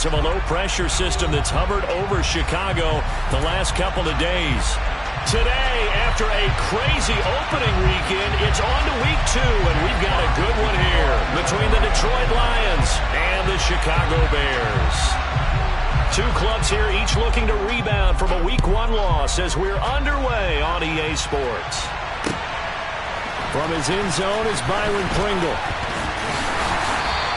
signs of a low-pressure system that's hovered over Chicago the last couple of days. Today, after a crazy opening weekend, it's on to week 2, and we've got a good one here between the Detroit Lions and the Chicago Bears. Two clubs here, each looking to rebound from a week 1 loss as we're underway on EA Sports. From his end zone is Byron Pringle.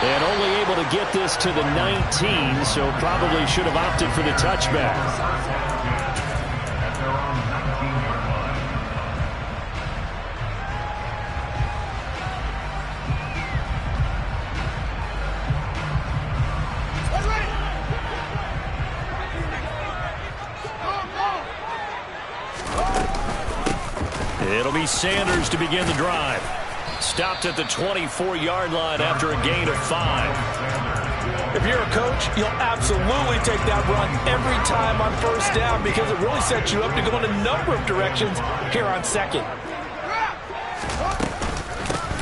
And only able to get this to the 19, so probably should have opted for the touchback. It'll be Sanders to begin the drive. Stopped at the 24-yard line after a gain of 5. If you're a coach, you'll absolutely take that run every time on first down because it really sets you up to go in a number of directions here on second.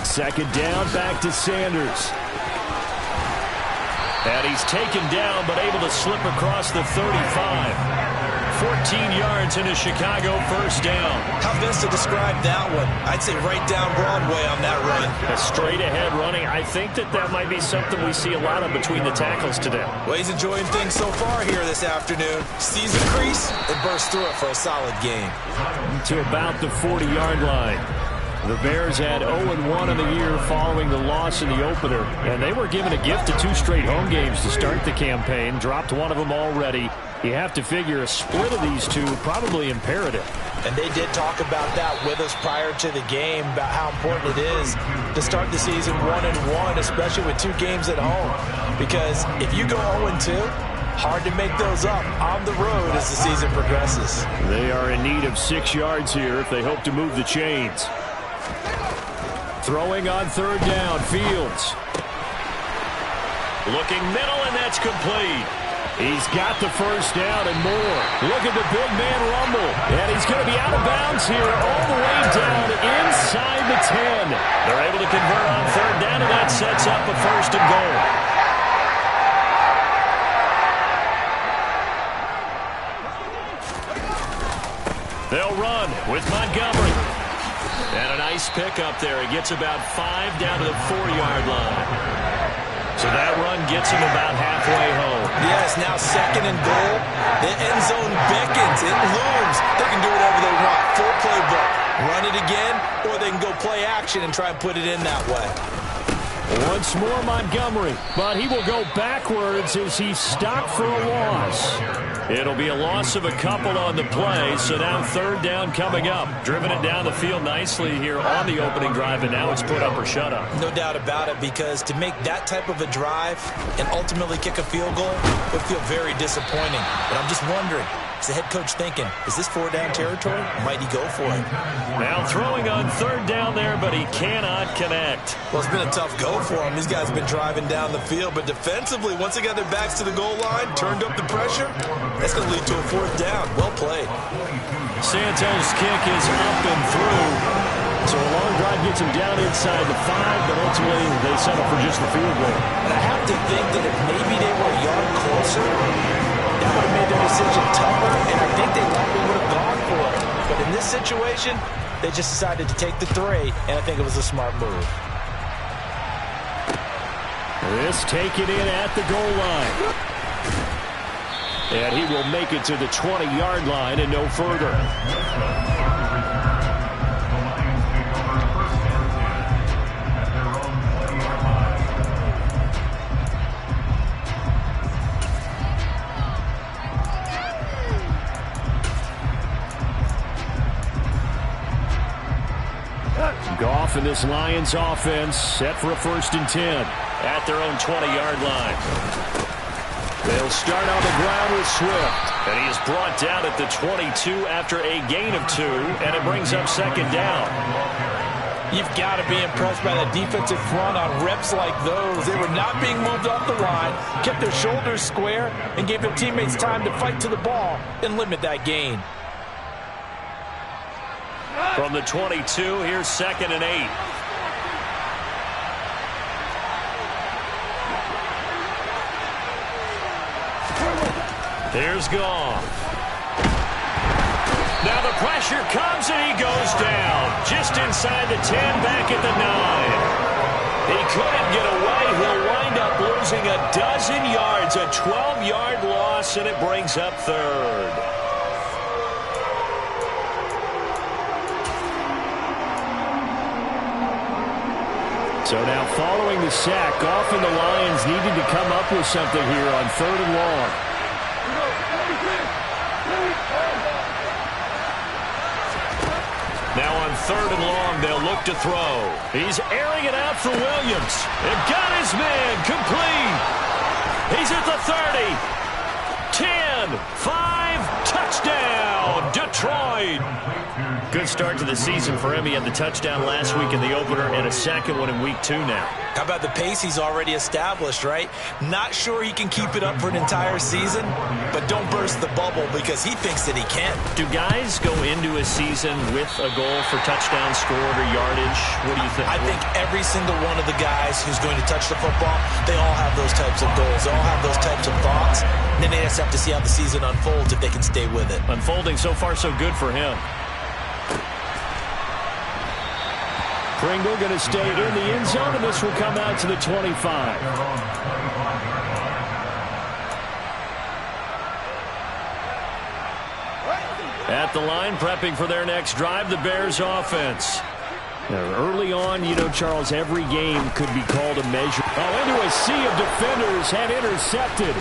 Second down, back to Sanders. And he's taken down but able to slip across the 35. 14 yards in a Chicago first down. How best to describe that one? I'd say right down Broadway on that run. A straight-ahead running. I think that might be something we see a lot of between the tackles today. Well, he's enjoying things so far here this afternoon. Sees the crease and bursts through it for a solid gain. To about the 40-yard line. The Bears had 0-1 in the year following the loss in the opener, and they were given a gift of 2 straight home games to start the campaign. Dropped one of them already. You have to figure a split of these two probably imperative. And they did talk about that with us prior to the game, about how important it is to start the season 1-1, especially with 2 games at home. Because if you go 0-2, hard to make those up on the road as the season progresses. They are in need of 6 yards here if they hope to move the chains. Throwing on third down, Fields. Looking middle, and that's complete. He's got the first down and more. Look at the big man rumble. And he's going to be out of bounds here all the way down inside the 10. They're able to convert on third down, and that sets up a first and goal. They'll run with Montgomery. And a nice pick up there. He gets about 5 down to the 4-yard line. So that run gets him about halfway home. Yes, now second and goal. The end zone beckons. It looms. They can do whatever they want. Full playbook. Run it again, or they can go play action and try and put it in that way. Once more Montgomery, but he will go backwards as he's stopped for a loss. It'll be a loss of a couple on the play, so now third down coming up. Driven it down the field nicely here on the opening drive, and now it's put up or shut up. No doubt about it, because to make that type of a drive and ultimately kick a field goal would feel very disappointing. But I'm just wondering, is the head coach thinking, is this 4-down territory? Might he go for it? Now throwing on third down there, but he cannot connect. Well, it's been a tough go for him. These guys have been driving down the field, but defensively, once they got their backs to the goal line, turned up the pressure, that's going to lead to a 4th down. Well played. Santos' kick is up and through. So a long drive gets him down inside the 5, but ultimately they settle for just the field goal. And I have to think that if maybe they were a yard closer, that would have made their decision tougher, and I think they likely would have gone for it. But in this situation, they just decided to take the 3, and I think it was a smart move. This taken in at the goal line. And he will make it to the 20-yard line and no further. Goff and this Lions offense set for a 1st and 10 at their own 20-yard line. They'll start on the ground with Swift, and he is brought down at the 22 after a gain of 2, and it brings up 2nd down. You've got to be impressed by the defensive front on reps like those. They were not being moved off the line, kept their shoulders square, and gave their teammates time to fight to the ball and limit that gain. From the 22, here's 2nd and 8. Here's Goff. Now the pressure comes and he goes down. Just inside the 10, back at the 9. He couldn't get away. He'll wind up losing a dozen yards, a 12-yard loss, and it brings up third. So now following the sack, Goff and the Lions needed to come up with something here on 3rd and long. Now on 3rd and long, they'll look to throw. He's airing it out for Williams. And got his man complete. He's at the 30. 10, 5, touchdown, Detroit. Good start to the season for him. He had the touchdown last week in the opener and a second one in week 2 now. How about the pace he's already established, right? Not sure he can keep it up for an entire season, but don't burst the bubble because he thinks that he can. Do guys go into a season with a goal for touchdown scored or yardage? What do you think? I think every single one of the guys who's going to touch the football, they all have those types of goals. They all have those types of thoughts. And then they just have to see how the season unfolds if they can stay with it. Unfolding so far so good for him. Pringle going to stay in the end zone, and this will come out to the 25. At the line, prepping for their next drive, the Bears offense. Now, early on, you know, Charles, every game could be called a measure. Oh, into a sea of defenders, and intercepted.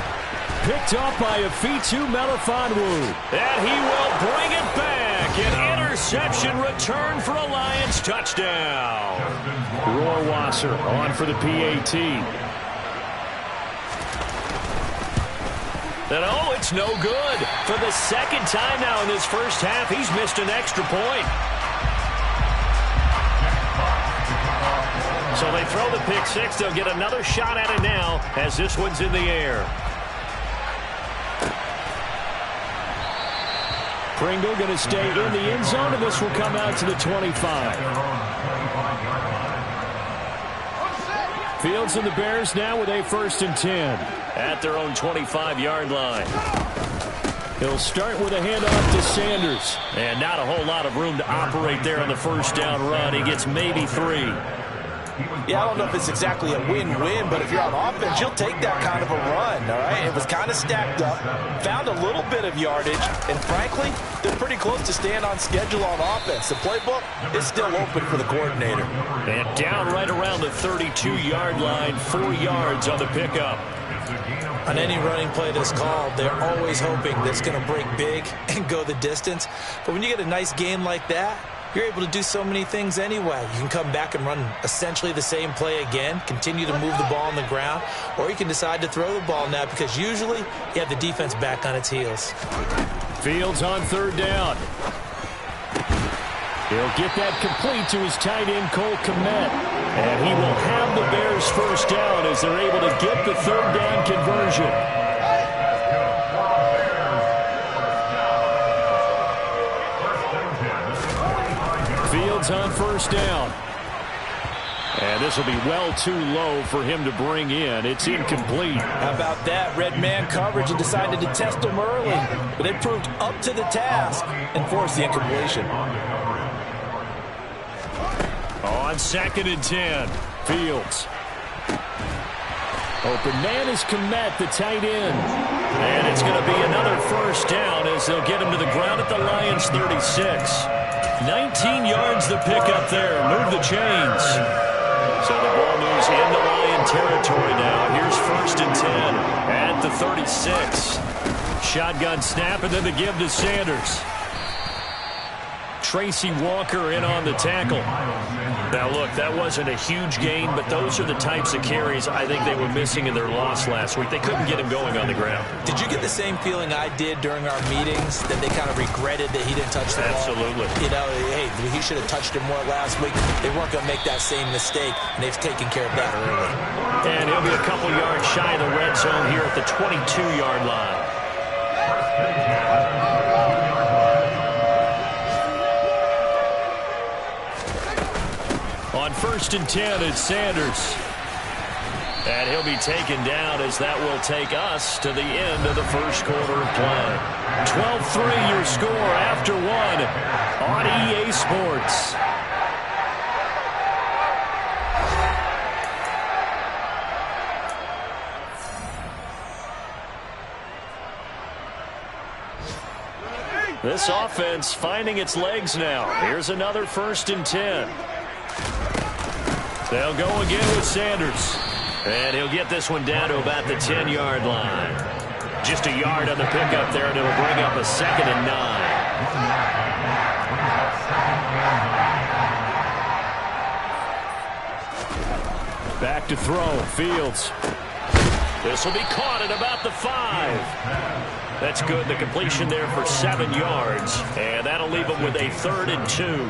Picked off by Afitu Melifonwu. And he will bring it back. An interception return for a Lions touchdown. Rohrwasser on for the PAT. And oh, it's no good. For the second time now in this first half, he's missed an extra point. So they throw the pick six. They'll get another shot at it now as this one's in the air. Pringle going to stay in the end zone, and this will come out to the 25. Fields and the Bears now with a 1st and 10 at their own 25-yard line. He'll start with a handoff to Sanders. And not a whole lot of room to operate there on the first down run. He gets maybe 3. Yeah, I don't know if it's exactly a win-win, but if you're on offense, you'll take that kind of a run, all right? It was kind of stacked up, found a little bit of yardage, and frankly, they're pretty close to staying on schedule on offense. The playbook is still open for the coordinator. And down right around the 32-yard line, 4 yards on the pickup. On any running play that's called, they're always hoping that it's going to break big and go the distance. But when you get a nice game like that, you're able to do so many things anyway. You can come back and run essentially the same play again, continue to move the ball on the ground, or you can decide to throw the ball now because usually you have the defense back on its heels. Fields on 3rd down. He'll get that complete to his tight end, Cole Kmet. And he will have the Bears 1st down as they're able to get the 3rd down conversion. Fields on 1st down. And this will be well too low for him to bring in. It's incomplete. How about that? Red man coverage and decided to test him early. But they proved up to the task and forced the incompletion. On 2nd and 10, Fields. Open man is Kmet, the tight end. And it's going to be another 1st down as they'll get him to the ground at the Lions 36. 19 yards the pick up there. Move the chains. So the ball moves into Lion territory now. Here's 1st and 10 at the 36. Shotgun snap and then the give to Sanders. Tracy Walker in on the tackle. Now, look, that wasn't a huge gain, but those are the types of carries I think they were missing in their loss last week. They couldn't get him going on the ground. Did you get the same feeling I did during our meetings, that they kind of regretted that he didn't touch the ball? Absolutely. You know, hey, he should have touched it more last week. They weren't going to make that same mistake, and they've taken care of that early. And he'll be a couple yards shy of the red zone here at the 22-yard line. On 1st and 10, it's Sanders. And he'll be taken down as that will take us to the end of the first quarter of play. 12-3 your score after one on EA Sports. This offense finding its legs now. Here's another 1st and 10. They'll go again with Sanders. And he'll get this one down to about the 10-yard line. Just a yard on the pickup there, and it'll bring up a 2nd and 9. Back to throw. Fields. This will be caught at about the 5. That's good. The completion there for 7 yards. And that'll leave them with a 3rd and 2.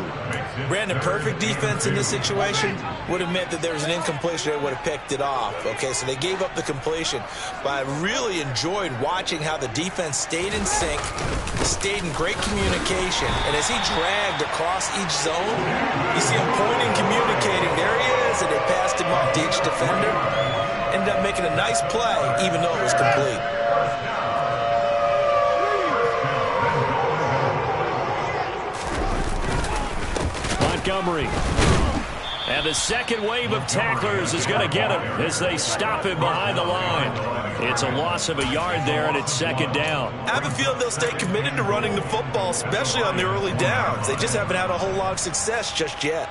Brandon, perfect defense in this situation would have meant that there was an incompletion. They would have picked it off. Okay, so they gave up the completion. But I really enjoyed watching how the defense stayed in sync, stayed in great communication. And as he dragged across each zone, you see him pointing, communicating. There he is, and they passed him off to each defender. Ended up making a nice play, even though it was complete. Montgomery. And the second wave of tacklers is going to get him as they stop him behind the line. It's a loss of a yard there, and it's 2nd down. I have a feeling they'll stay committed to running the football, especially on the early downs. They just haven't had a whole lot of success just yet.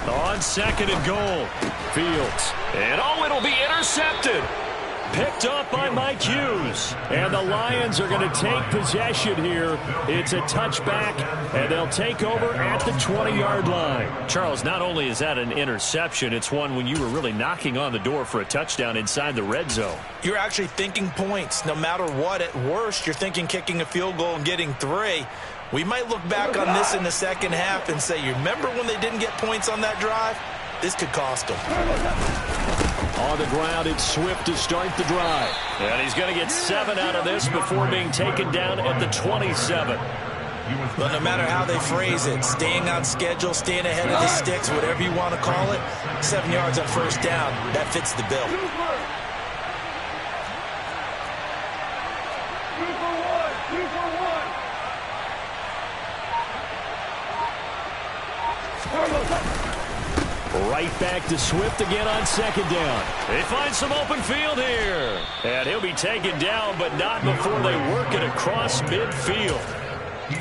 On 2nd and goal. Fields. And it'll be intercepted. Picked up by Mike Hughes. And the Lions are going to take possession here. It's a touchback, and they'll take over at the 20-yard line. Charles, not only is that an interception, it's one when you were really knocking on the door for a touchdown inside the red zone. You're actually thinking points. No matter what, at worst, you're thinking kicking a field goal and getting 3. We might look back on this in the second half and say, you remember when they didn't get points on that drive? This could cost them. On the ground, it's Swift to start the drive. And he's going to get 7 out of this before being taken down at the 27. But no matter how they phrase it, staying on schedule, staying ahead of the sticks, whatever you want to call it, 7 yards on 1st down, that fits the bill. Right back to Swift again on 2nd down. They find some open field here. And he'll be taken down, but not before they work it across midfield.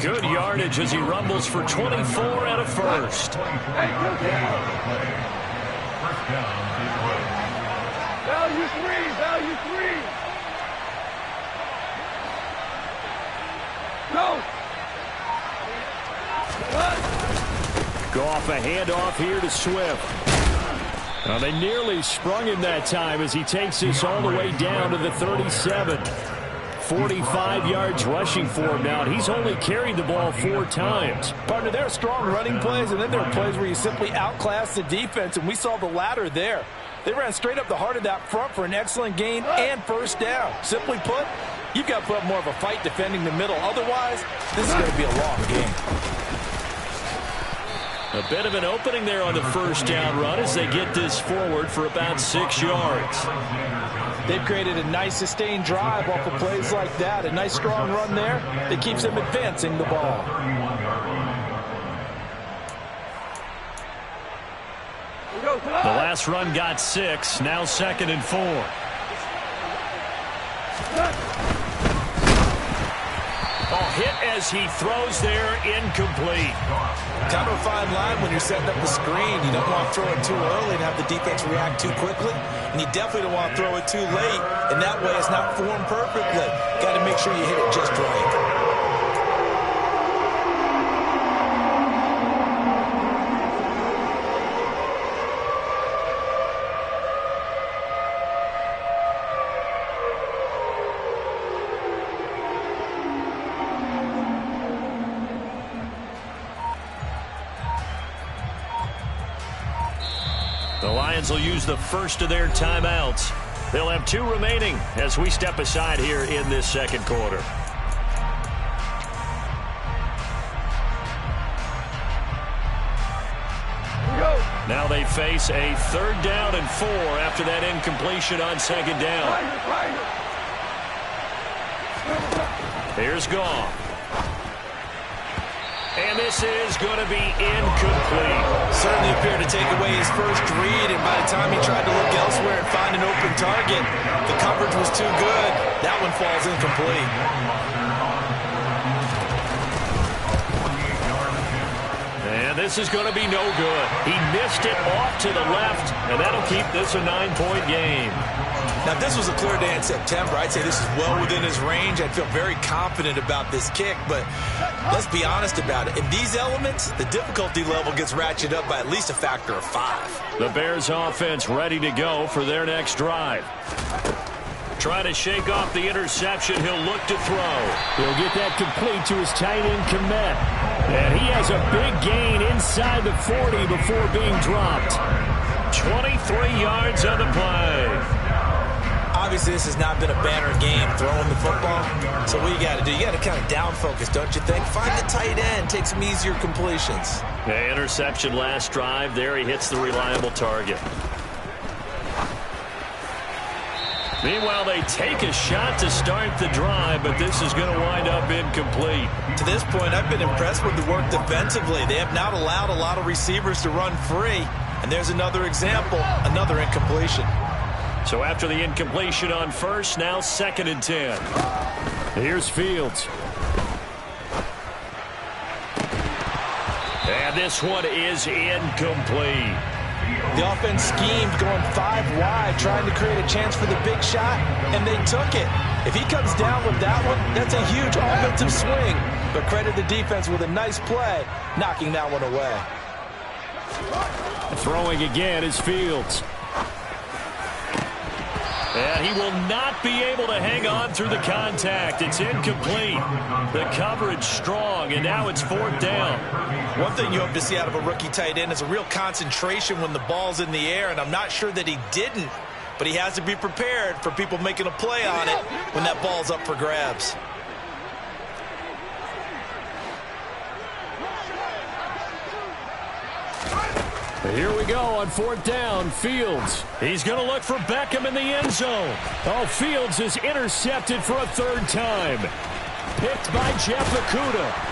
Good yardage as he rumbles for 24 and a 1st. Value 3, value 3. Go. Goff a handoff here to Swift. Now they nearly sprung him that time as he takes this all the way down to the 37. 45 yards rushing for him now. He's only carried the ball 4 times. Partner, there are strong running plays, and then there are plays where you simply outclass the defense, and we saw the latter there. They ran straight up the heart of that front for an excellent gain and 1st down. Simply put, you've got to put up more of a fight defending the middle. Otherwise, this is going to be a long game. A bit of an opening there on the 1st down run as they get this forward for about 6 yards. They've created a nice sustained drive off of plays like that. A nice strong run there that keeps them advancing the ball. The last run got 6. Now 2nd and 4. Hit as he throws there, incomplete. Kind of a fine line when you're setting up the screen. You don't want to throw it too early and have the defense react too quickly. And you definitely don't want to throw it too late. And that way it's not formed perfectly. Got to make sure you hit it just right. The Lions will use the first of their timeouts. They'll have 2 remaining as we step aside here in this 2nd quarter. Now they face a 3rd down and 4 after that incompletion on 2nd down. Here's Goff. And this is going to be incomplete. Certainly appeared to take away his first read, and by the time he tried to look elsewhere and find an open target, the coverage was too good. That one falls incomplete. And this is going to be no good. He missed it off to the left, and that'll keep this a 9-point game. Now, if this was a clear day in September, I'd say this is well within his range. I'd feel very confident about this kick, but let's be honest about it. In these elements, the difficulty level gets ratcheted up by at least a factor of 5. The Bears offense ready to go for their next drive. Trying to shake off the interception. He'll look to throw. He'll get that complete to his tight end, Komet. And he has a big gain inside the 40 before being dropped. 23 yards on the play. Obviously, this has not been a banner game throwing the football. So what you got to do, you got to kind of down focus, don't you think? Find the tight end, take some easier completions. The interception last drive. There he hits the reliable target. Meanwhile, they take a shot to start the drive, but this is going to wind up incomplete. To this point, I've been impressed with the work defensively. They have not allowed a lot of receivers to run free. And there's another example, another incompletion. So after the incompletion on first, now 2nd and 10. Here's Fields. And this one is incomplete. The offense schemed going 5 wide, trying to create a chance for the big shot, and they took it. If he comes down with that one, that's a huge offensive swing. But credit the defense with a nice play, knocking that one away. Throwing again is Fields. And he will not be able to hang on through the contact. It's incomplete. The coverage strong, and now it's 4th down. One thing you hope to see out of a rookie tight end is a real concentration when the ball's in the air, and I'm not sure that he didn't, but he has to be prepared for people making a play on it when that ball's up for grabs. Here we go on 4th down. Fields. He's going to look for Beckham in the end zone. Oh, Fields is intercepted for a 3rd time. Picked by Jeff Okudah.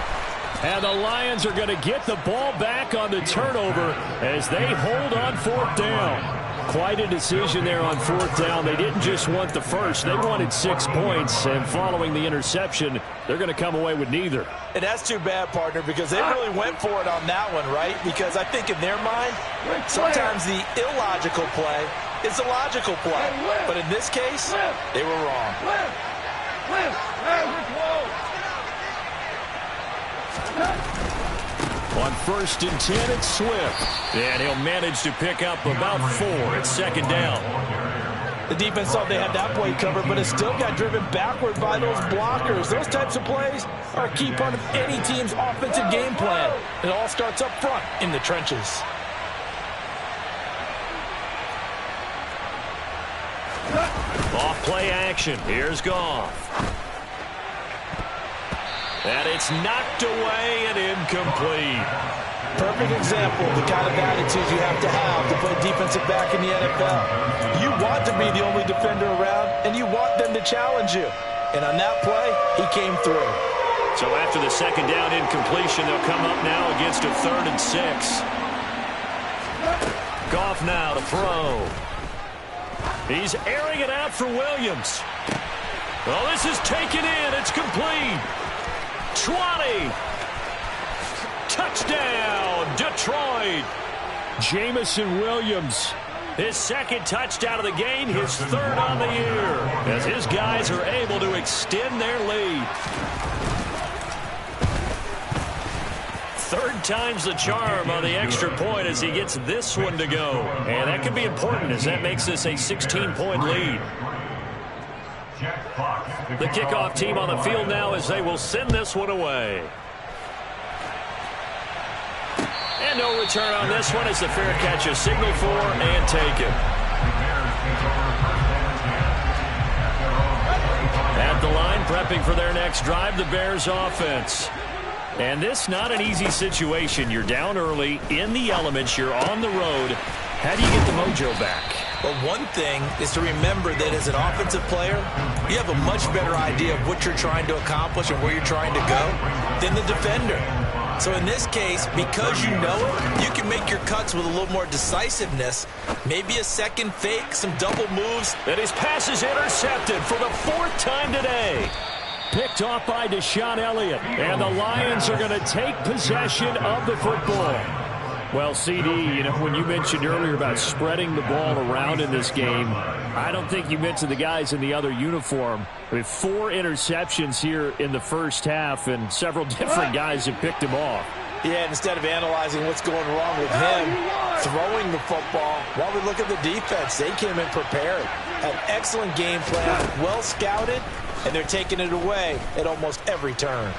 And the Lions are going to get the ball back on the turnover as they hold on 4th down. Quite a decision there on 4th down. They didn't just want the first. They wanted 6 points, and following the interception, they're going to come away with neither. And that's too bad, partner, because they really went for it on that one, right? Because I think in their mind, sometimes the illogical play is a logical play. But in this case, they were wrong. On 1st and 10, it's Swift. And he'll manage to pick up about 4. It's 2nd down. The defense thought they had that play covered, but it still got driven backward by those blockers. Those types of plays are a key part of any team's offensive game plan. It all starts up front in the trenches. Off play action. Here's Goff. And it's knocked away and incomplete. Perfect example of the kind of attitude you have to play defensive back in the NFL. You want to be the only defender around, and you want them to challenge you. And on that play, he came through. So after the 2nd down incompletion, they'll come up now against a 3rd and 6. Goff now to throw. He's airing it out for Williams. Well, this is taken in. It's complete. 20. Touchdown, Detroit. Jamison Williams. His 2nd touchdown of the game, his 3rd on the year, as his guys are able to extend their lead. 3rd time's the charm on the extra point as he gets this one to go. And that could be important as that makes this a 16-point lead. The kickoff team on the field now as they will send this one away. And no return on this one as the fair catch is signaled for and taken. At the line, prepping for their next drive, the Bears offense. And this not an easy situation. You're down early, in the elements, you're on the road. How do you get the mojo back? Well, one thing is to remember that as an offensive player, you have a much better idea of what you're trying to accomplish and where you're trying to go than the defender. So in this case, because you know it, you can make your cuts with a little more decisiveness. Maybe a second fake, some double moves. And his pass is intercepted for the 4th time today. Picked off by Deshaun Elliott. And the Lions are going to take possession of the football. Well, CD, you know, when you mentioned earlier about spreading the ball around in this game, I don't think you mentioned the guys in the other uniform. With 4 interceptions here in the first half, and several different guys have picked him off. Yeah, instead of analyzing what's going wrong with him throwing the football, while we look at the defense, they came in prepared. An excellent game plan, well scouted, and they're taking it away at almost every turn.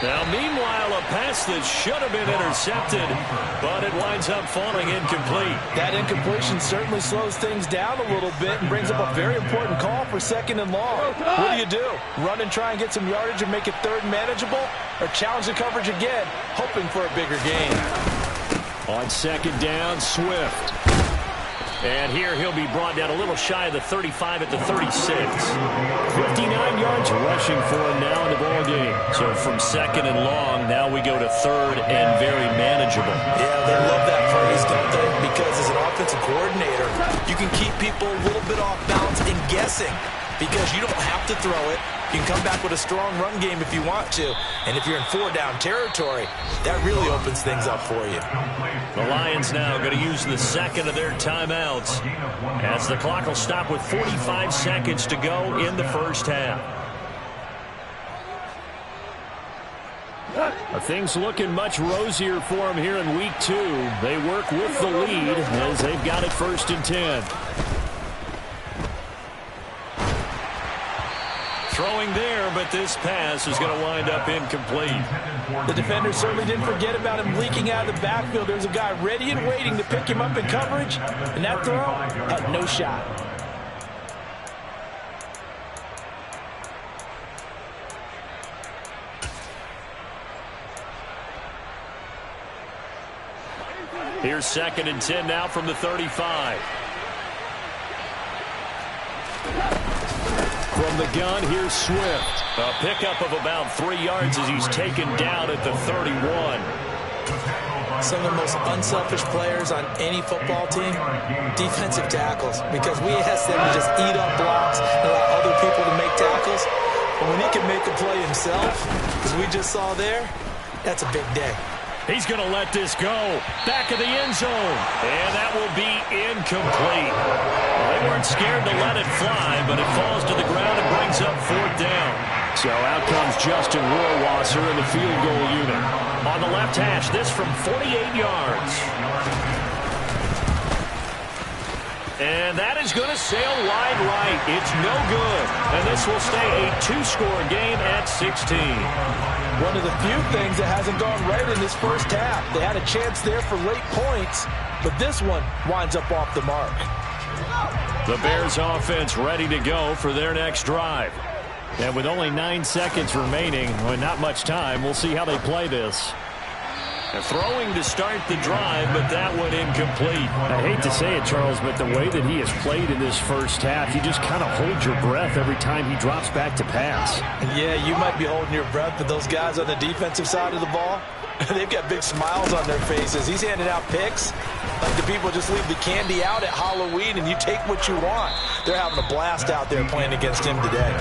Now, meanwhile, a pass that should have been intercepted, but it winds up falling incomplete. That incompletion certainly slows things down a little bit and brings up a very important call for 2nd and long. What do? Run and try and get some yardage and make it 3rd manageable, or challenge the coverage again, hoping for a bigger gain? On 2nd down, Swift. And here he'll be brought down a little shy of the 35 at the 36. 59 yards rushing for him now in the ball game. So from 2nd and long, now we go to 3rd and very manageable. Yeah, they love that phrase, don't they? Because as an offensive coordinator, you can keep people a little bit off balance and guessing. Because you don't have to throw it. You can come back with a strong run game if you want to. And if you're in 4-down territory, that really opens things up for you. The Lions now going to use the 2nd of their timeouts as the clock will stop with 45 seconds to go in the first half. Things looking much rosier for them here in week 2. They work with the lead as they've got it 1st and 10. Throwing there, but this pass is going to wind up incomplete. The defender certainly didn't forget about him leaking out of the backfield. There's a guy ready and waiting to pick him up in coverage, and that throw had no shot. Here's 2nd and 10 now from the 35. From the gun, here's Swift. A pickup of about 3 yards as he's taken down at the 31. Some of the most unselfish players on any football team, defensive tackles, because we ask them to just eat up blocks and allow other people to make tackles. But when he can make a play himself, as we just saw there, that's a big day. He's going to let this go. Back of the end zone. And that will be incomplete. Well, they weren't scared to let it fly, but it falls to the ground and brings up 4th down. So out comes Justin Rohrwasser in the field goal unit. On the left hash, this from 48 yards. And that is going to sail wide right. It's no good. And this will stay a 2-score game at 16. One of the few things that hasn't gone right in this first half. They had a chance there for late points, but this one winds up off the mark. The Bears offense ready to go for their next drive. And with only 9 seconds remaining, well, not much time, we'll see how they play this. They're throwing to start the drive, but that one incomplete. I hate to say it, Charles, but the way that he has played in this first half, you just kind of hold your breath every time he drops back to pass. Yeah, you might be holding your breath, but those guys on the defensive side of the ball, they've got big smiles on their faces. He's handing out picks like the people just leave the candy out at Halloween and you take what you want. They're having a blast out there playing against him today.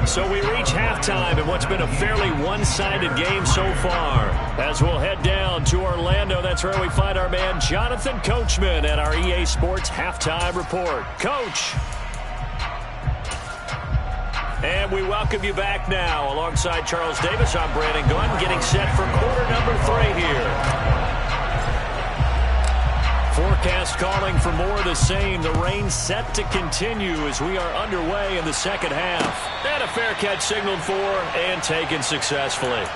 So we reach halftime in what's been a fairly one-sided game so far. As we'll head down to Orlando, that's where we find our man Jonathan Coachman at our EA Sports Halftime Report. Coach. And we welcome you back now. Alongside Charles Davis, I'm Brandon Gunn, getting set for quarter number 3 here. Forecast calling for more of the same. The rain set to continue as we are underway in the second half. And a fair catch signaled for and taken successfully.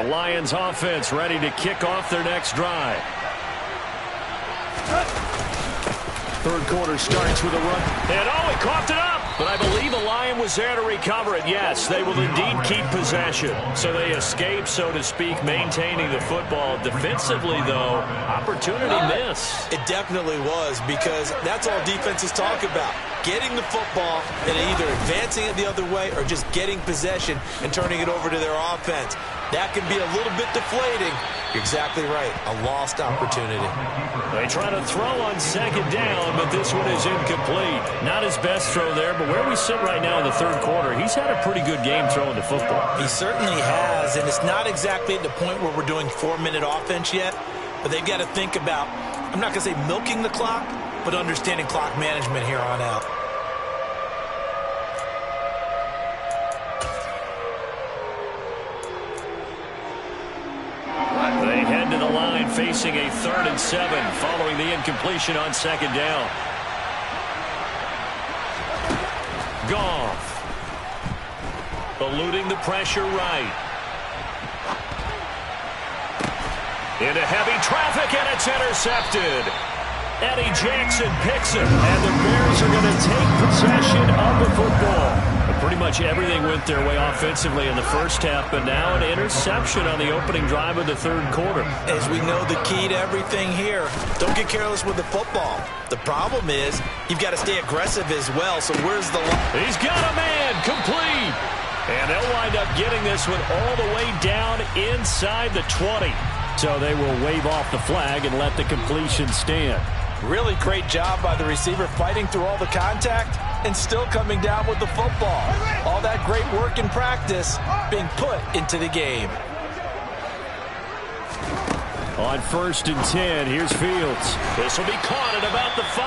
The Lions offense ready to kick off their next drive. Third quarter starts with a run. And he coughed it up. But I believe a Lion was there to recover it. Yes, they will indeed keep possession. So they escape, so to speak, maintaining the football. Defensively, though, opportunity miss. It definitely was, because that's all defenses talk about. Getting the football and either advancing it the other way or just getting possession and turning it over to their offense. That can be a little bit deflating. You're exactly right. A lost opportunity. They try to throw on second down, but this one is incomplete. Not his best throw there, but where we sit right now in the third quarter, he's had a pretty good game throwing the football. He certainly has, and it's not exactly at the point where we're doing 4-minute offense yet, but they've got to think about, I'm not going to say milking the clock, but understanding clock management here on out. They head to the line facing a 3rd and 7 following the incompletion on second down. Goff eluding the pressure right. Into heavy traffic, and it's intercepted. Eddie Jackson picks it, and the Bears are going to take possession of the football. But pretty much everything went their way offensively in the first half, but now an interception on the opening drive of the third quarter. As we know, the key to everything here, don't get careless with the football. The problem is you've got to stay aggressive as well, so where's the line? He's got a man, complete. And they'll wind up getting this one all the way down inside the 20. So they will wave off the flag and let the completion stand. Really great job by the receiver fighting through all the contact and still coming down with the football. All that great work in practice being put into the game. On 1st and 10, here's Fields. This will be caught at about the 5.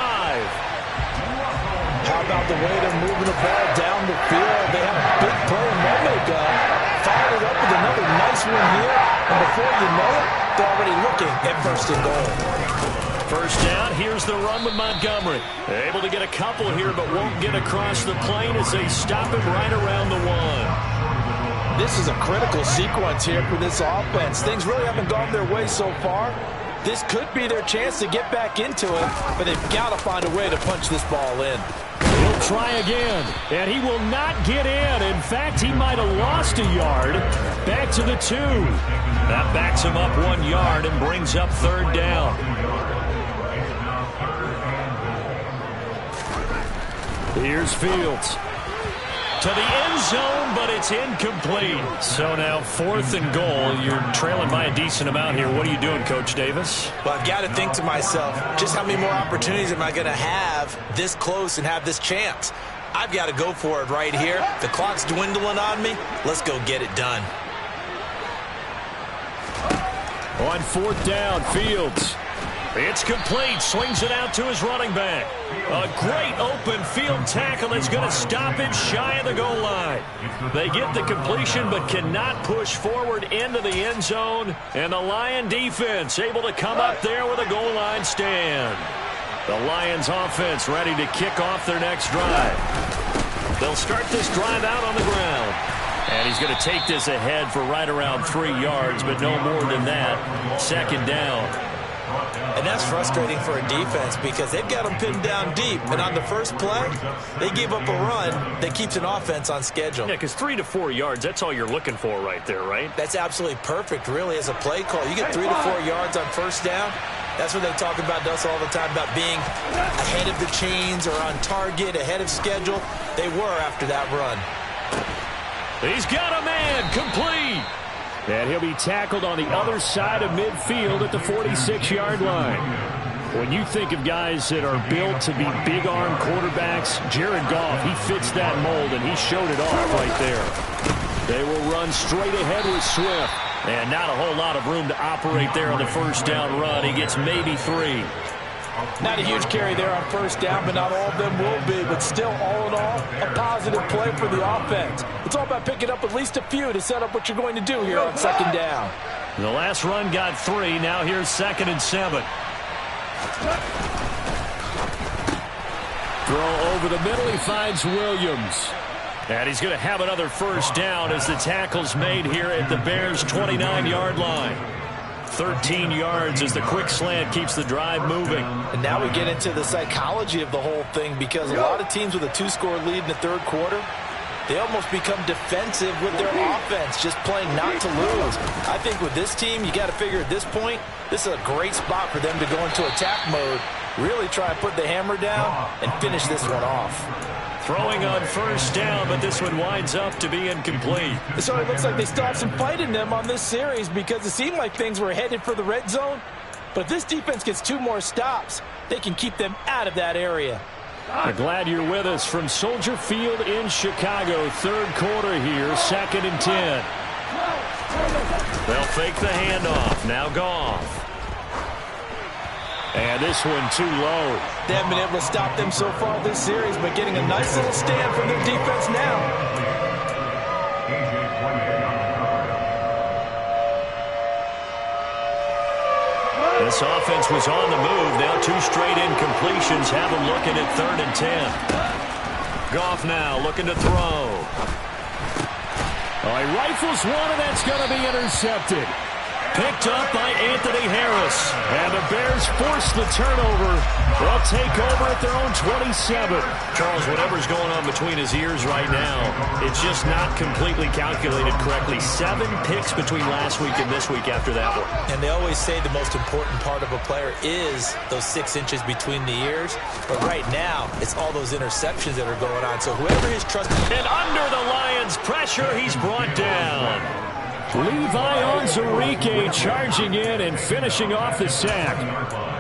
How about the way they're moving the ball down the field? They have a big play a moment ago. Followed it up with another nice one here. And before you know it, they're already looking at 1st and goal. First down, here's the run with Montgomery. They're able to get a couple here, but won't get across the plane as they stop him right around the 1. This is a critical sequence here for this offense. Things really haven't gone their way so far. This could be their chance to get back into it, but they've got to find a way to punch this ball in. He'll try again, and he will not get in. In fact, he might have lost a yard. Back to the 2. That backs him up 1 yard and brings up 3rd down. Here's Fields. To the end zone, but it's incomplete. So now 4th and goal. You're trailing by a decent amount here. What are you doing, Coach Davis? Well, I've got to think to myself, just how many more opportunities am I going to have this close and have this chance? I've got to go for it right here. The clock's dwindling on me. Let's go get it done. On 4th down, Fields. It's complete. Swings it out to his running back. A great open field tackle is going to stop him shy of the goal line. They get the completion but cannot push forward into the end zone. And the Lion defense able to come up there with a goal line stand. The Lions offense ready to kick off their next drive. They'll start this drive out on the ground. And he's going to take this ahead for right around 3 yards, but no more than that. 2nd down. And that's frustrating for a defense because they've got them pinned down deep. And on the first play, they gave up a run that keeps an offense on schedule. Yeah, because 3 to 4 yards, that's all you're looking for right there, right? That's absolutely perfect, really, as a play call. You get 3 to 4 yards on 1st down. That's what they talk about us all the time, about being ahead of the chains or on target, ahead of schedule. They were after that run. He's got a man, complete. And he'll be tackled on the other side of midfield at the 46-yard line. When you think of guys that are built to be big-arm quarterbacks, Jared Goff, he fits that mold, and he showed it off right there. They will run straight ahead with Swift. And not a whole lot of room to operate there on the 1st down run. He gets maybe 3. Not a huge carry there on 1st down, but not all of them will be. But still, all in all, a positive play for the offense. It's all about picking up at least a few to set up what you're going to do here on 2nd down. The last run got 3. Now here's 2nd and 7. Throw over the middle. He finds Williams. And he's going to have another first down as the tackle's made here at the Bears' 29-yard line. 13 yards as the quick slant keeps the drive moving. And now we get into the psychology of the whole thing, because a lot of teams with a 2-score lead in the third quarter, they almost become defensive with their offense, just playing not to lose. I think with this team, you got to figure at this point, this is a great spot for them to go into attack mode, really try and put the hammer down and finish this one off. Throwing on first down, but this one winds up to be incomplete. So it looks like they still have some fight in them on this series, because it seemed like things were headed for the red zone. But if this defense gets 2 more stops, they can keep them out of that area. I'm glad you're with us from Soldier Field in Chicago. Third quarter here, 2nd and 10. They'll fake the handoff. Now Goff. And this one too low. They haven't been able to stop them so far this series, but getting a nice little stand from their defense now. This offense was on the move. Now 2 straight incompletions have them looking at 3rd and 10. Goff now looking to throw. He rifles one, and that's going to be intercepted. Picked up by Anthony Harris. And the Bears force the turnover. They'll take over at their own 27. Charles, whatever's going on between his ears right now, it's just not completely calculated correctly. 7 picks between last week and this week after that one. And they always say the most important part of a player is those 6 inches between the ears. But right now, it's all those interceptions that are going on. So whoever is trusting... And under the Lions' pressure, he's brought down. Levi Onwuzurike charging in and finishing off the sack.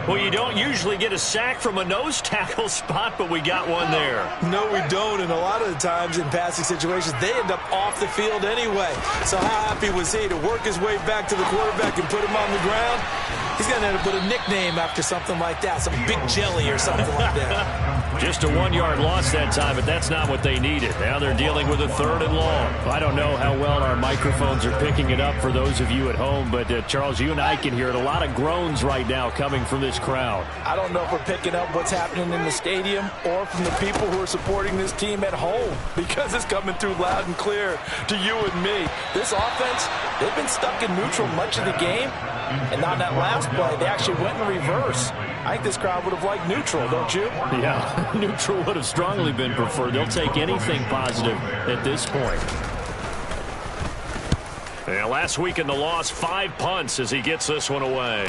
Well, you don't usually get a sack from a nose tackle spot, but we got one there. No, we don't, and a lot of the times in passing situations, they end up off the field anyway. So how happy was he to work his way back to the quarterback and put him on the ground? He's going to end up with a nickname after something like that, some Big Jelly or something like that. Just a 1-yard loss that time, but that's not what they needed. Now they're dealing with a 3rd and long. I don't know how well our microphones are picking it up for those of you at home, but Charles, you and I can hear it. A lot of groans right now coming from this crowd. I don't know if we're picking up what's happening in the stadium or from the people who are supporting this team at home, because it's coming through loud and clear to you and me. This offense, they've been stuck in neutral much of the game, and on that last play, they actually went in reverse. I think this crowd would have liked neutral, don't you? Yeah, neutral would have strongly been preferred. They'll take anything positive at this point. Yeah, last week in the loss, 5 punts as he gets this one away.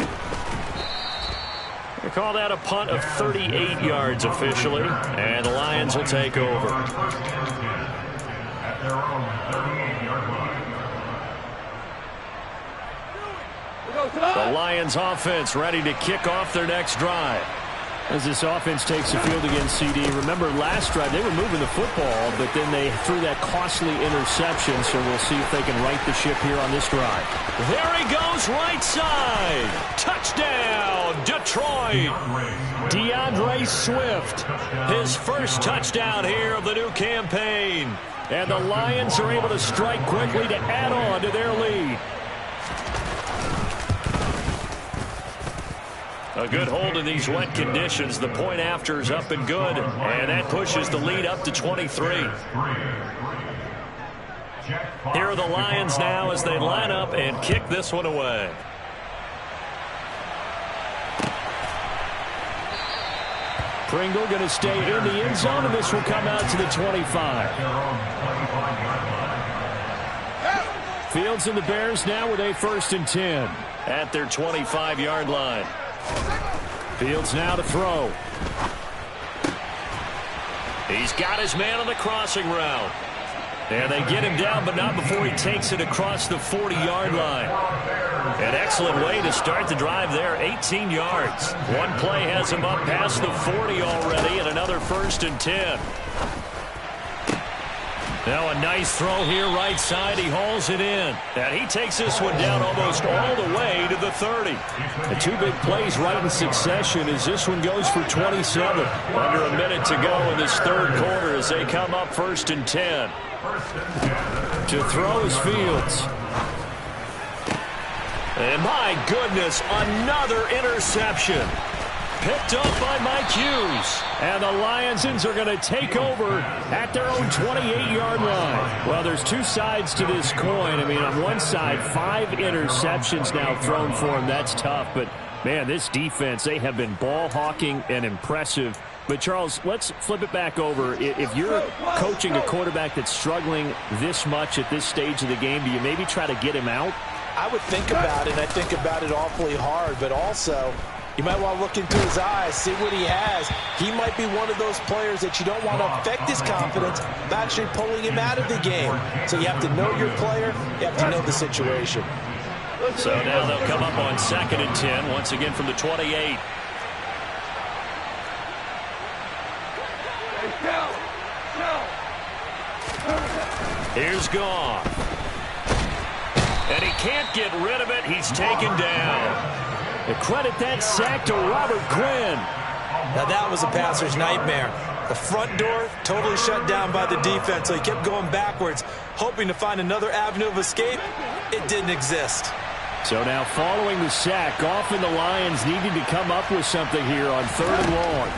They call that a punt of 38 yards officially, and the Lions will take over. The Lions offense ready to kick off their next drive. As this offense takes the field against CD, remember last drive they were moving the football, but then they threw that costly interception, so we'll see if they can right the ship here on this drive. There he goes, right side. Touchdown, Detroit. DeAndre Swift. His first touchdown here of the new campaign. And the Lions are able to strike quickly to add on to their lead. A good hold in these wet conditions. The point after is up and good. And that pushes the lead up to 23. Here are the Lions now as they line up and kick this one away. Pringle going to stay in the end zone, and this will come out to the 25. Fields and the Bears now with a 1st and 10. At their 25-yard line. Fields now to throw. He's got his man on the crossing route. And they get him down, but not before he takes it across the 40-yard line. An excellent way to start the drive there, 18 yards. One play has him up past the 40 already, and another 1st and 10. Now a nice throw here right side. He hauls it in. And he takes this one down almost all the way to the 30. The 2 big plays right in succession as this one goes for 27. Under a minute to go in this 3rd quarter as they come up 1st and 10. To throw is Fields. And my goodness, another interception. picked up by Mike Hughes. And the Lions are going to take over at their own 28-yard line. Well, there's two sides to this coin. I mean, on one side, 5 interceptions now thrown for him. That's tough. But, man, this defense, they have been ball hawking and impressive. But, Charles, let's flip it back over. If you're coaching a quarterback that's struggling this much at this stage of the game, do you maybe try to get him out? I would think about it, and I think about it awfully hard. But also, you might want to look into his eyes, see what he has. He might be one of those players that you don't want to affect his confidence by actually pulling him out of the game. So you have to know your player. You have to know the situation. So now they'll come up on 2nd and 10, once again from the 28. Here's Goff. And he can't get rid of it. He's taken down. And credit that sack to Robert Quinn. Now that was a passer's nightmare. The front door totally shut down by the defense, so he kept going backwards, hoping to find another avenue of escape. It didn't exist. So now following the sack, Goff and the Lions needing to come up with something here on 3rd and long.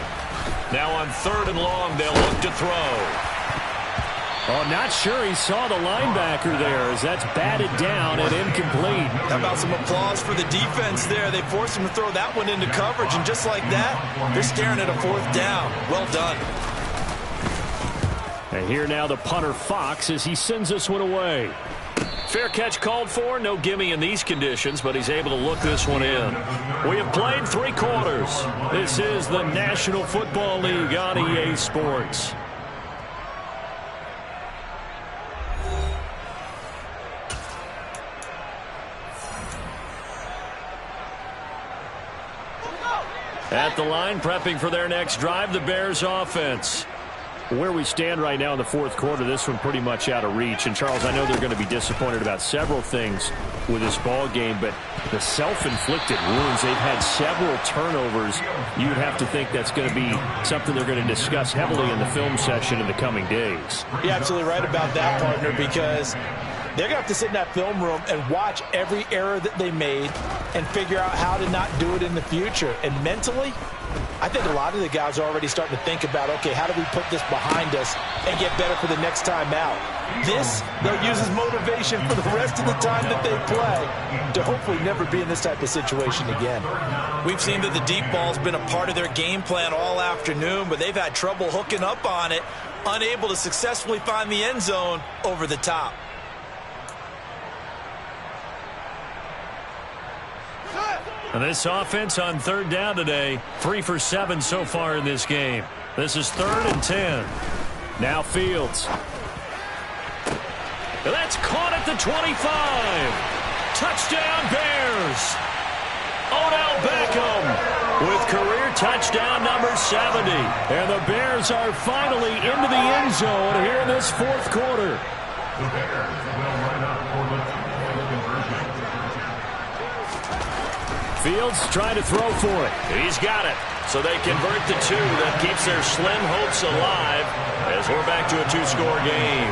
Now on 3rd and long, they'll look to throw. Oh, not sure he saw the linebacker there as that's batted down and incomplete. How about some applause for the defense there? They forced him to throw that one into coverage, and just like that, they're staring at a 4th down. Well done. And here now the punter Fox as he sends this one away. Fair catch called for. No gimme in these conditions, but he's able to look this one in. We have played 3 quarters. This is the National Football League on EA Sports. At the line, prepping for their next drive, the Bears offense. Where we stand right now in the 4th quarter, this one pretty much out of reach. And, Charles, I know they're going to be disappointed about several things with this ball game, but the self-inflicted wounds, they've had several turnovers. You'd have to think that's going to be something they're going to discuss heavily in the film session in the coming days. You're absolutely right about that, partner, because they're going to have to sit in that film room and watch every error that they made and figure out how to not do it in the future. And mentally, I think a lot of the guys are already starting to think about, okay, how do we put this behind us and get better for the next time out? This, they'll use as motivation for the rest of the time that they play to hopefully never be in this type of situation again. We've seen that the deep ball's been a part of their game plan all afternoon, but they've had trouble hooking up on it, unable to successfully find the end zone over the top. And this offense on 3rd down today, 3 for 7 so far in this game. This is 3rd and 10. Now Fields. And that's caught at the 25. Touchdown Bears. Odell Beckham with career touchdown number 70. And the Bears are finally into the end zone here in this 4th quarter. The Bears will line up for the conversion. Fields trying to throw for it. He's got it. So they convert the 2. That keeps their slim hopes alive as we're back to a 2-score game.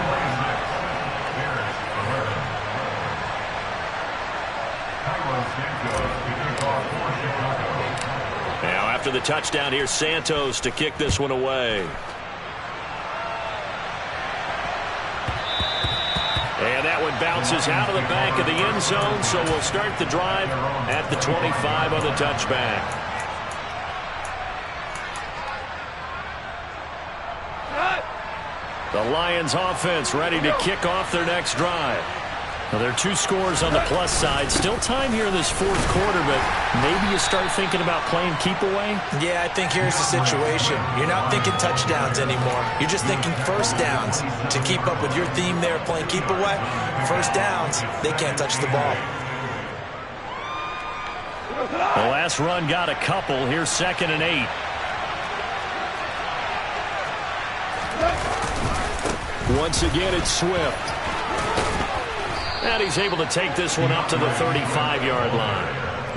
Now after the touchdown, here's Santos to kick this one away. And that one bounces out of the back of the end zone, so we'll start the drive at the 25 on the touchback. The Lions offense ready to kick off their next drive. Well, there are 2 scores on the plus side. Still time here in this 4th quarter, but maybe you start thinking about playing keep away? Yeah, I think here's the situation. You're not thinking touchdowns anymore. You're just thinking first downs. To keep up with your theme there, playing keep away, first downs, they can't touch the ball. The last run got a couple. Here's 2nd and 8. Once again, it's Swift. And he's able to take this one up to the 35-yard line.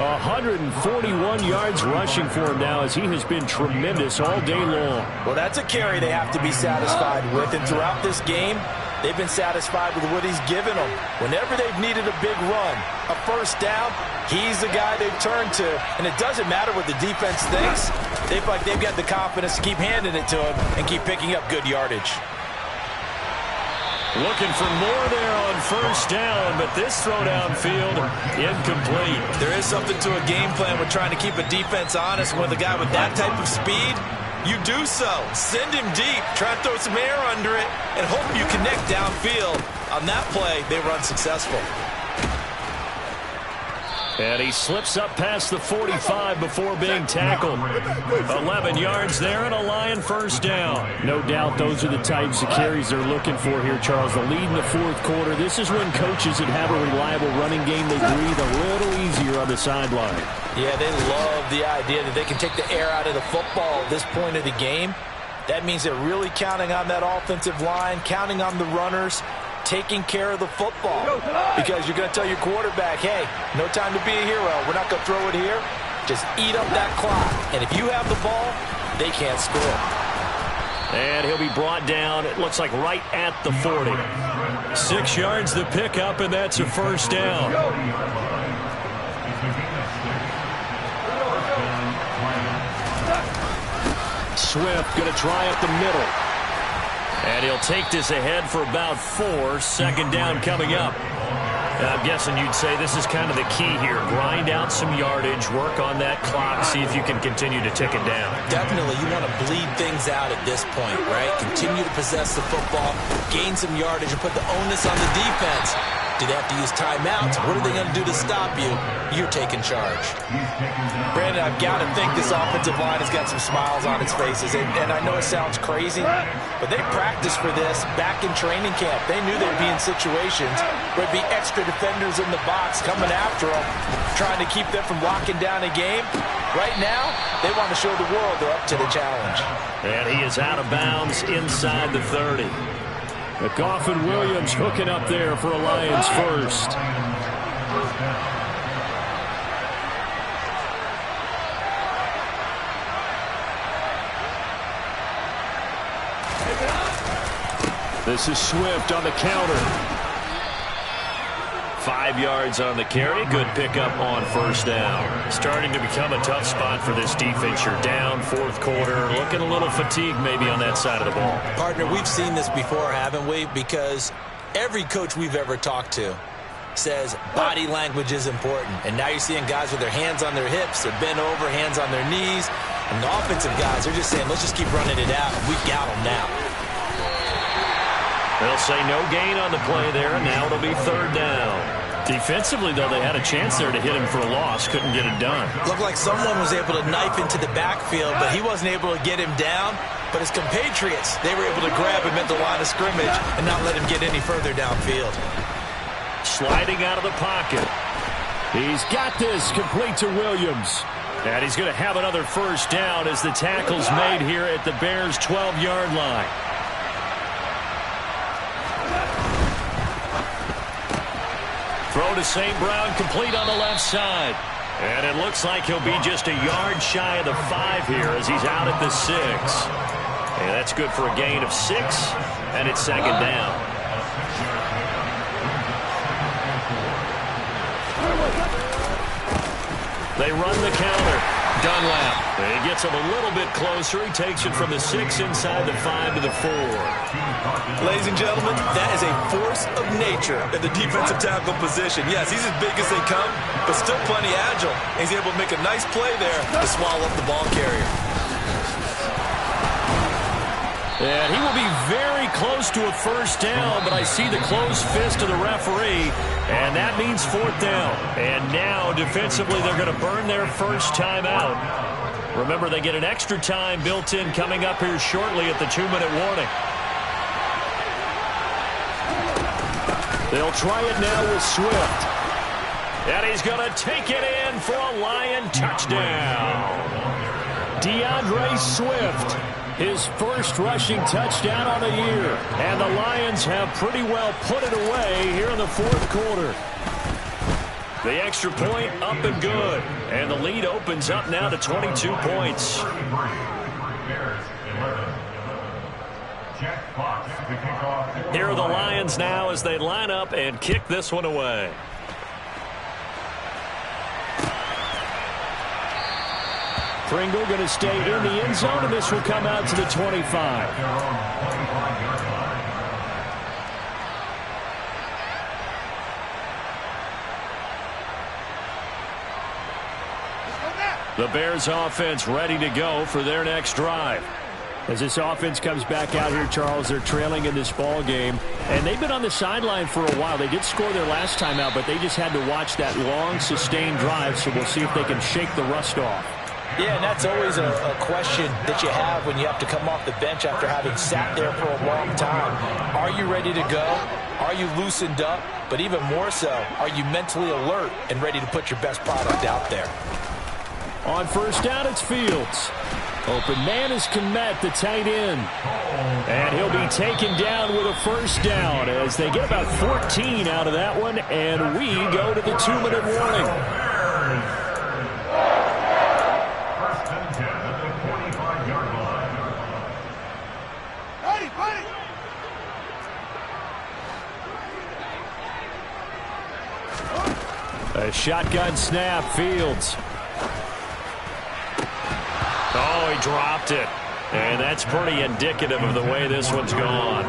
141 yards rushing for him now as he has been tremendous all day long. Well, that's a carry they have to be satisfied with. And throughout this game, They've been satisfied with what he's given them. Whenever they've needed a big run, a first down, he's the guy they've turned to. And it doesn't matter what the defense thinks. They feel like they've got the confidence to keep handing it to him and keep picking up good yardage. Looking for more there on first down, but this throw downfield incomplete. There is something to a game plan with trying to keep a defense honest. With a guy with that type of speed, you do so. Send him deep, try and throw some air under it, and hope you connect downfield. On that play, they were unsuccessful. And he slips up past the 45 before being tackled. 11 yards there and a Lion first down. No doubt those are the types of carries they're looking for here, Charles. The lead in the fourth quarter. This is when coaches that have a reliable running game, they breathe a little easier on the sideline. Yeah, they love the idea that they can take the air out of the football at this point of the game. That means they're really counting on that offensive line, counting on the runners, taking care of the football. Because you're going to tell your quarterback, hey, no time to be a hero. We're not going to throw it here. Just eat up that clock. And if you have the ball, they can't score. And he'll be brought down, it looks like right at the 40. 6 yards the pickup, and that's a first down. Swift going to try up the middle. And he'll take this ahead for about 4. Second down coming up. And I'm guessing you'd say this is kind of the key here. Grind out some yardage, work on that clock, see if you can continue to tick it down. Definitely, you want to bleed things out at this point, right? Continue to possess the football, gain some yardage, and put the onus on the defense. Do they have to use timeouts? What are they going to do to stop you? You're taking charge. Brandon, I've got to think this offensive line has got some smiles on its faces. And I know it sounds crazy, but they practiced for this back in training camp. They knew they'd be in situations where there'd be extra defenders in the box coming after them, trying to keep them from locking down a game. Right now, they want to show the world they're up to the challenge. And he is out of bounds inside the 30. McGough and Williams hooking up there for a Lions first. This is Swift on the counter. 5 yards on the carry. Good pickup on first down. Starting to become a tough spot for this defense. You're down fourth quarter. Looking a little fatigued maybe on that side of the ball. Partner, we've seen this before, haven't we? Because every coach we've ever talked to says body language is important. And now you're seeing guys with their hands on their hips. They're bent over, hands on their knees. And the offensive guys are just saying, let's just keep running it out. We've got them now. They'll say no gain on the play there, and now it'll be third down. Defensively, though, they had a chance there to hit him for a loss. Couldn't get it done. Looked like someone was able to knife into the backfield, but he wasn't able to get him down. But his compatriots, they were able to grab him at the line of scrimmage and not let him get any further downfield. Sliding out of the pocket. He's got this complete to Williams. And he's going to have another first down as the tackle's made here at the Bears' 12-yard line. Throw to St. Brown, complete on the left side. And it looks like he'll be just a yard shy of the 5 here as he's out at the 6. And that's good for a gain of 6, and it's second down. They run the counter. Dunlap. He gets him a little bit closer. He takes it from the 6 inside the 5 to the 4. Ladies and gentlemen, that is a force of nature in the defensive tackle position. Yes, he's as big as they come, but still plenty agile. He's able to make a nice play there to swallow up the ball carrier. And he will be very close to a first down, but I see the closed fist of the referee, and that means fourth down. And now, defensively, they're going to burn their first time out. Remember, they get an extra time built in coming up here shortly at the 2-minute warning. They'll try it now with Swift. And he's going to take it in for a Lion touchdown. DeAndre Swift. His first rushing touchdown on the year. And the Lions have pretty well put it away here in the fourth quarter. The extra point up and good. And the lead opens up now to 22 points. Here are the Lions now as they line up and kick this one away. Pringle going to stay in the end zone, and this will come out to the 25. The Bears offense ready to go for their next drive. As this offense comes back out here, Charles, they're trailing in this ball game, and they've been on the sideline for a while. They did score their last time out, but they just had to watch that long, sustained drive, so we'll see if they can shake the rust off. Yeah, and that's always a question that you have when you have to come off the bench after having sat there for a long time. Are you ready to go? Are you loosened up? But even more so, are you mentally alert and ready to put your best product out there? On first down, it's Fields. Open man is Kmet, the tight end. And he'll be taken down with a first down as they get about 14 out of that one, and we go to the 2-minute warning. First and 10 at the 25-yard line. A shotgun snap, Fields. Oh, he dropped it. And that's pretty indicative of the way this one's gone.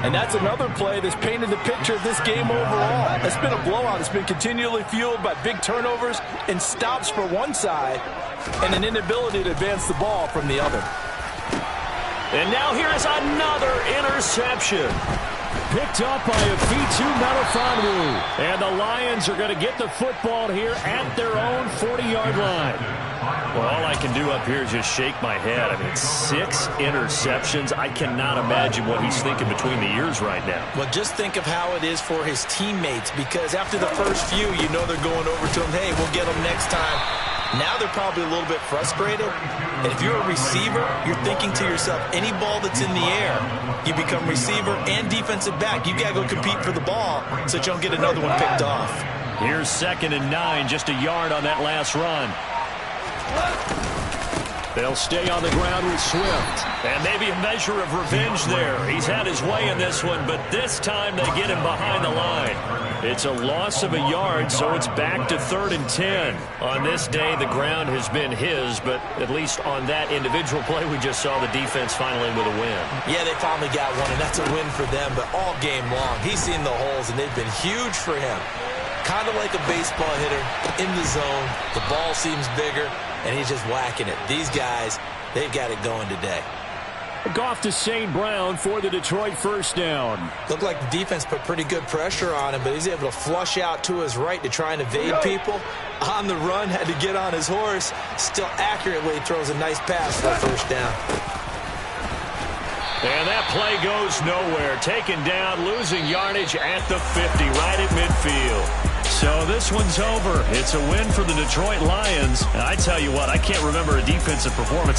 And that's another play that's painted the picture of this game overall. It's been a blowout. It's been continually fueled by big turnovers and stops for one side and an inability to advance the ball from the other. And now here's another interception. Picked up by Afitu Melifonwu. And the Lions are going to get the football here at their own 40-yard line. Well, all I can do up here is just shake my head. I mean, 6 interceptions. I cannot imagine what he's thinking between the ears right now. Well, just think of how it is for his teammates, because after the first few, you know they're going over to him, hey, we'll get them next time. Now they're probably a little bit frustrated. And if you're a receiver, you're thinking to yourself, any ball that's in the air, you become receiver and defensive back. You got to go compete for the ball so that you don't get another one picked off. Here's 2nd and 9, just a yard on that last run. They'll stay on the ground with Swift. And maybe a measure of revenge there. He's had his way in this one, but this time they get him behind the line. It's a loss of a yard, so it's back to 3rd and 10. On this day, the ground has been his, but at least on that individual play, we just saw the defense finally with a win. Yeah, they finally got one, and that's a win for them, but all game long, he's seen the holes, and they've been huge for him. Kind of like a baseball hitter in the zone. The ball seems bigger, and he's just whacking it. These guys, they've got it going today. Goff to St. Brown for the Detroit first down. Looked like the defense put pretty good pressure on him, but he's able to flush out to his right to try and evade people. On the run, had to get on his horse. Still accurately throws a nice pass for a first down. And that play goes nowhere. Taken down, losing yardage at the 50, right at midfield. So this one's over. It's a win for the Detroit Lions. And I tell you what, I can't remember a defensive performance